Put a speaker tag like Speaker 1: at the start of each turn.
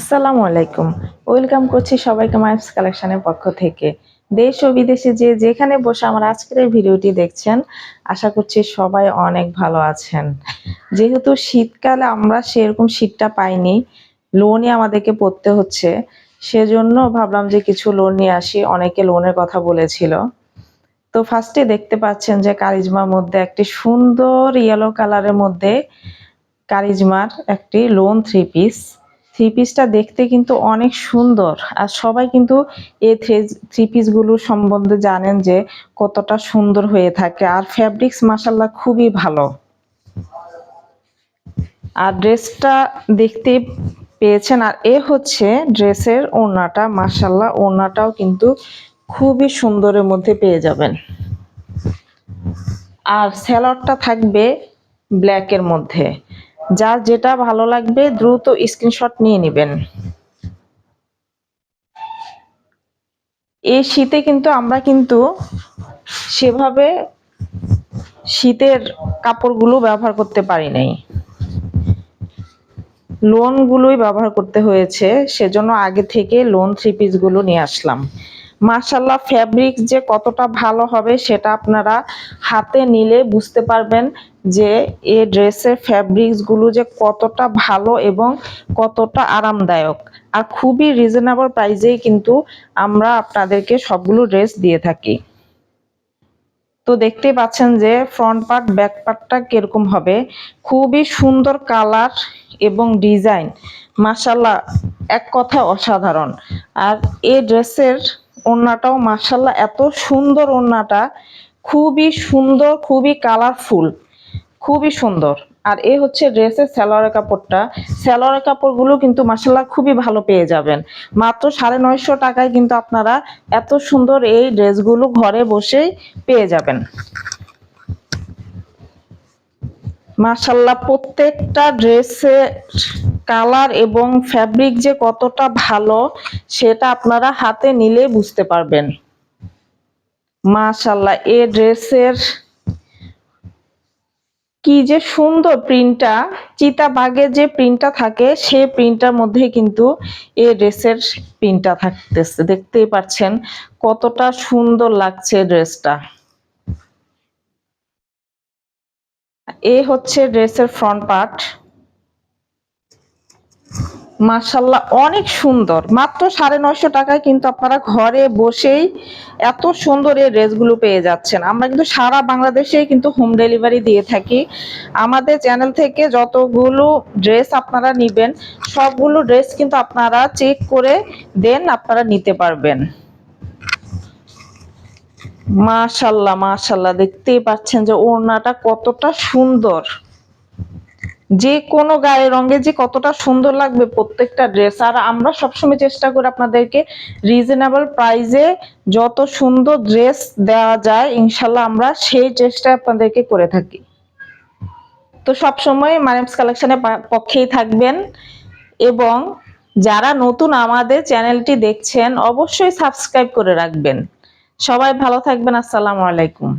Speaker 1: আসসালামু আলাইকুম। ওয়েলকাম করছি সবাইকে মাইমস কালেকশনের পক্ষ থেকে। দেশ ও বিদেশে যে যেখানে বসে আমার আজকের এই ভিডিওটি দেখছেন, আশা করছি সবাই অনেক ভালো আছেন। যেহেতু শীতকালে আমরা সেরকম শীতটা পাইনি, লোনই আমাদেরকে পড়তে হচ্ছে, সেজন্য ভাবলাম যে কিছু লোন নিয়ে আসি। অনেকে লোনের কথা বলেছিল। তো ফার্স্টে দেখতে পাচ্ছেন যে কারিজমার মধ্যে একটি সুন্দর ইয়েলো কালারের মধ্যে কারিজমার একটি লোন থ্রি পিসটা দেখতে কিন্তু অনেক সুন্দর। আর সবাই কিন্তু এই থ্রি পিসগুলো সম্বন্ধে জানেন যে কতটা সুন্দর হয়ে থাকে, আর ফ্যাব্রিক্স মাশাআল্লাহ খুবই ভালো। আর ড্রেসটা দেখতে পেয়েছেন, আর এ হচ্ছে ড্রেসের ওড়নাটা। মাশাআল্লাহ ওড়নাটাও কিন্তু খুবই সুন্দরের মধ্যে পেয়ে যাবেন। আর স্যালোয়ারটা থাকবে ব্ল্যাকের মধ্যে। যার যেটা ভালো লাগবে দ্রুত স্ক্রিনশট নিয়ে নেবেন। এই শীতে কিন্তু আমরা সেভাবে শীতের কাপড়গুলো ব্যবহার করতে পারি নাই, লোনগুলোই ব্যবহার করতে হয়েছে। সেজন্য আগে থেকে লোন থ্রি পিসগুলো নিয়ে আসলাম। মাশাআল্লাহ ফ্যাব্রিক্স যে কতটা ভালো হবে সেটা আপনারা হাতে নিলে বুঝতে পারবেন যে এই ড্রেসের ফ্যাব্রিক্সগুলো যে কতটা ভালো এবং কতটা আরামদায়ক। আর খুবই রিজনেবল প্রাইসেই কিন্তু আমরা আপনাদেরকে সবগুলো ড্রেস দিয়ে থাকি। তো দেখতেই পাচ্ছেন যে ফ্রন্ট পার্ট ব্যাক পার্টটা কিরকম হবে। খুবই সুন্দর কালার এবং ডিজাইন, মাশাআল্লাহ এক কথায় অসাধারণ। আর এই ড্রেসের ওড়নাটাও মাশাআল্লাহ এত সুন্দর, ওড়নাটা খুবই সুন্দর, খুবই কালারফুল, খুবই সুন্দর। আর এই হচ্ছে ড্রেসের সালোয়ারের কাপড়টা। সালোয়ারের কাপড়গুলো কিন্তু মাশাআল্লাহ খুবই ভালো পেয়ে যাবেন। মাত্র 950 টাকায় কিন্তু আপনারা এত সুন্দর এই ড্রেসগুলো ঘরে বসেই পেয়ে যাবেন। মাশাআল্লাহ প্রত্যেকটা ড্রেসের কালার এবং ফ্যাব্রিক যে কতটা ভালো সেটা আপনারা হাতে নিলে বুঝতে পারবেন। মাশাআল্লাহ এই ড্রেসের কি যে সুন্দর প্রিন্টটা, চিতাবাঘের যে প্রিন্টটা থাকে সেই প্রিন্টটার মধ্যে কিন্তু এই ড্রেসের প্রিন্টটা থাকতেছে। দেখতেই পাচ্ছেন কতটা সুন্দর লাগছে ড্রেসটা। এই হচ্ছে ড্রেসের ফ্রন্ট পার্ট। মাশাআল্লাহ অনেক সুন্দর। মাত্র 950 টাকায় কিন্তু আপনারা ঘরে বসেই এত সুন্দর এই ড্রেসগুলো পেয়ে যাচ্ছেন। আমরা কিন্তু সারা বাংলাদেশেই কিন্তু হোম ডেলিভারি দিয়ে থাকি। আমাদের চ্যানেল থেকে যতগুলো ড্রেস আপনারা নেবেন সবগুলো ড্রেস কিন্তু আপনারা চেক করে দেন আপনারা নিতে পারবেন। মাশাআল্লাহ মাশাআল্লাহ দেখতেই পাচ্ছেন যে ওড়নাটা কতটা সুন্দর, যে কোনো গায়ের রঙে যে কতটা সুন্দর লাগবে প্রত্যেকটা ড্রেস। আর আমরা সবসময় চেষ্টা করি আপনাদেরকে রিজনেবল প্রাইসে যত সুন্দর ড্রেস দেওয়া যায়, ইনশাল্লাহ আমরা সেই চেষ্টা আপনাদেরকে করে থাকি। তো সবসময় মারিমস কালেকশনের পক্ষেই থাকবেন, এবং যারা নতুন আমাদের চ্যানেলটি দেখছেন অবশ্যই সাবস্ক্রাইব করে রাখবেন। সবাই ভালো থাকবেন। আসসালামু আলাইকুম।